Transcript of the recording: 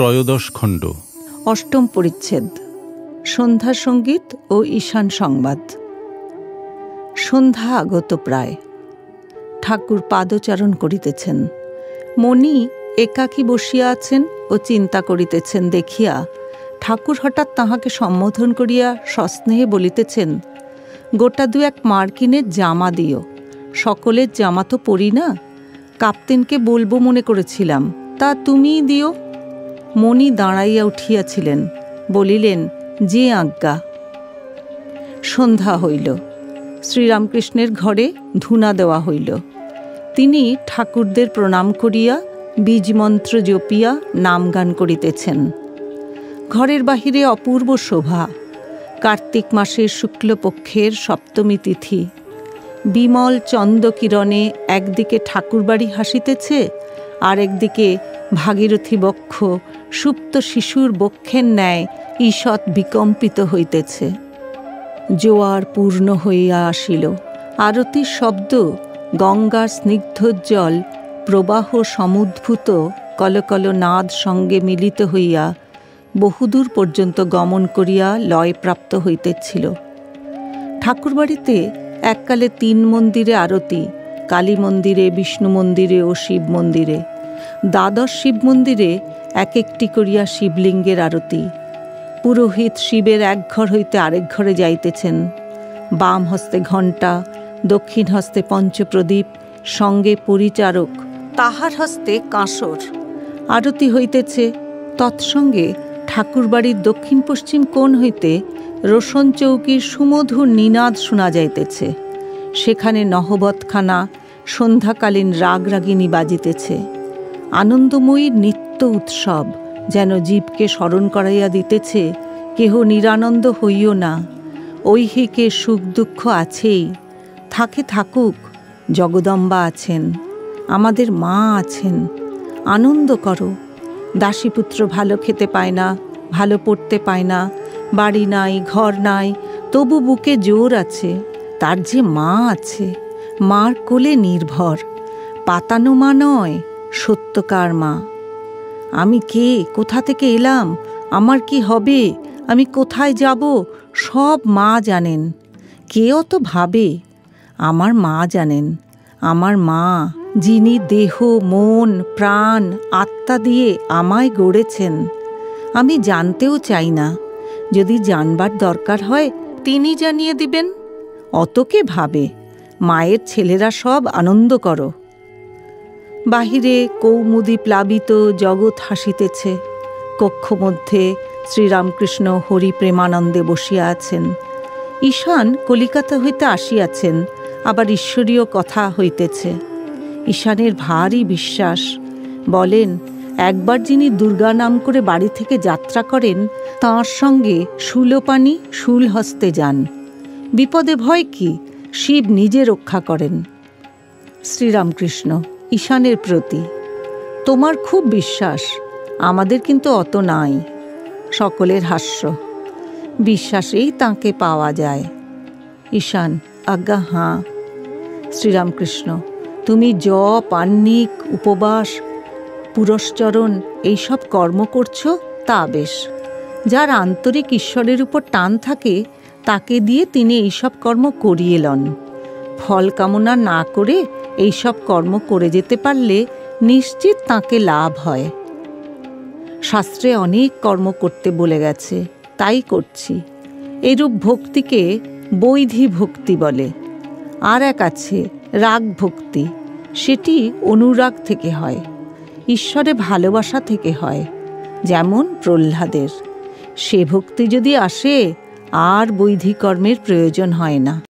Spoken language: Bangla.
ত্রয়োদশ খণ্ড, অষ্টম পরিচ্ছেদ। সন্ধ্যা সঙ্গীত ও ঈশান সংবাদ। সন্ধ্যা আগত প্রায়। ঠাকুর পাদচারণ করিতেছেন। মণি একাকী বসিয়া আছেন ও চিন্তা করিতেছেন দেখিয়া ঠাকুর হঠাৎ তাহাকে সম্বোধন করিয়া সস্নেহে বলিতেছেন, গোটা দু এক মার্কিনের জামা দিও। সকলের জামা তো পরি না, কাপ্তেনকে বলবো মনে করেছিলাম, তা তুমিই দিও। মণি দাঁড়াইয়া উঠিয়াছিলেন, বলিলেন, যে আজ্ঞা। সন্ধ্যা হইল। শ্রীরামকৃষ্ণের ঘরে ধূনা দেওয়া হইল। তিনি ঠাকুরদের প্রণাম করিয়া বীজমন্ত্র জপিয়া নামগান করিতেছেন। ঘরের বাহিরে অপূর্ব শোভা। কার্তিক মাসের শুক্লপক্ষের সপ্তমী তিথি। বিমল চন্দ্রকিরণে একদিকে ঠাকুরবাড়ি হাসিতেছে, আর একদিকে ভাগীরথী বক্ষ সুপ্ত শিশুর বক্ষের ন্যায় ঈষৎ বিকম্পিত হইতেছে। জোয়ার পূর্ণ হইয়া আসিল। আরতির শব্দ গঙ্গার স্নিগ্ধোজ্জ্বল প্রবাহ সমুদ্ভূত কলকল নাদ সঙ্গে মিলিত হইয়া বহুদূর পর্যন্ত গমন করিয়া লয়প্রাপ্ত হইতেছিল। ঠাকুরবাড়িতে এককালে 3 মন্দিরে আরতি, কালী মন্দিরে, বিষ্ণু মন্দিরে ও শিব মন্দিরে। দ্বাদশ শিব মন্দিরে এক একটি করিয়া শিবলিঙ্গের আরতি। পুরোহিত শিবের এক ঘর হইতে আরেক ঘরে যাইতেছেন। বাম হস্তে ঘণ্টা, দক্ষিণ হস্তে পঞ্চপ্রদীপ, সঙ্গে পরিচারক, তাহার হস্তে কাঁসর। আরতি হইতেছে। তৎসঙ্গে ঠাকুরবাড়ির দক্ষিণ পশ্চিম কোণ হইতে রোশন চৌকির সুমধুর নিনাদ শোনা যাইতেছে। সেখানে নহবতখানা সন্ধ্যাকালীন রাগরাগিনী বাজিতেছে। আনন্দময়ীর নিত্য উৎসব যেন জীবকে স্মরণ করাইয়া দিতেছে, কেহ নিরানন্দ হইও না, ঐহিকে সুখ দুঃখ আছেই, থাকে থাকুক, জগদম্বা আছেন, আমাদের মা আছেন, আনন্দ করো। দাসীপুত্র ভালো খেতে পায় না, ভালো পড়তে পায় না, বাড়ি নাই, ঘর নাই, তবু বুকে জোর আছে, তার যে মা আছে, মার কোলে নির্ভর, পাতানো মা নয়, সত্যকার মা। আমি কে, কোথা থেকে এলাম, আমার কি হবে, আমি কোথায় যাব, সব মা জানেন। কে অত ভাবে? আমার মা জানেন। আমার মা, যিনি দেহ, মন, প্রাণ, আত্মা দিয়ে আমায় গড়েছেন। আমি জানতেও চাই না। যদি জানবার দরকার হয় তিনি জানিয়ে দিবেন। অত কে ভাবে? মায়ের ছেলেরা সব আনন্দ করো। বাহিরে কৌমুদী প্লাবিত জগৎ হাসিতেছে। কক্ষমধ্যে শ্রীরামকৃষ্ণ হরি প্রেমানন্দে বসিয়া আছেন। ঈশান কলিকাতা হইতে আসিয়াছেন, আবার ঈশ্বরীয় কথা হইতেছে। ঈশানের ভারী বিশ্বাস। বলেন, একবার যিনি দুর্গা নাম করে বাড়ি থেকে যাত্রা করেন, তাঁর সঙ্গে শূলপাণি শূল হস্তে যান। বিপদে ভয় কি? শিব নিজে রক্ষা করেন। শ্রীরামকৃষ্ণ ঈশানের প্রতি, তোমার খুব বিশ্বাস, আমাদের কিন্তু অত নাই। সকলের হাস্য। বিশ্বাসেই তাঁকে পাওয়া যায়। ঈশান, আজ্ঞা হাঁ। শ্রীরামকৃষ্ণ, তুমি জপ, আহ্নিক, উপবাস, পুরস্চরণ এইসব কর্ম করছ, তা বেশ। যার আন্তরিক ঈশ্বরের উপর টান থাকে তাকে দিয়ে তিনি এইসব কর্ম করিয়ে লন। ফল কামনা না করে এইসব কর্ম করে যেতে পারলে নিশ্চিত তাকে লাভ হয়। শাস্ত্রে অনেক কর্ম করতে বলে গেছে, তাই করছি। এরূপ ভক্তিকে বৈধি ভক্তি বলে। আর এক আছে রাগ ভক্তি, সেটি অনুরাগ থেকে হয়, ঈশ্বরে ভালোবাসা থেকে হয়, যেমন প্রহ্লাদের। সে ভক্তি যদি আসে, আর বৈধি কর্মের প্রয়োজন হয় না।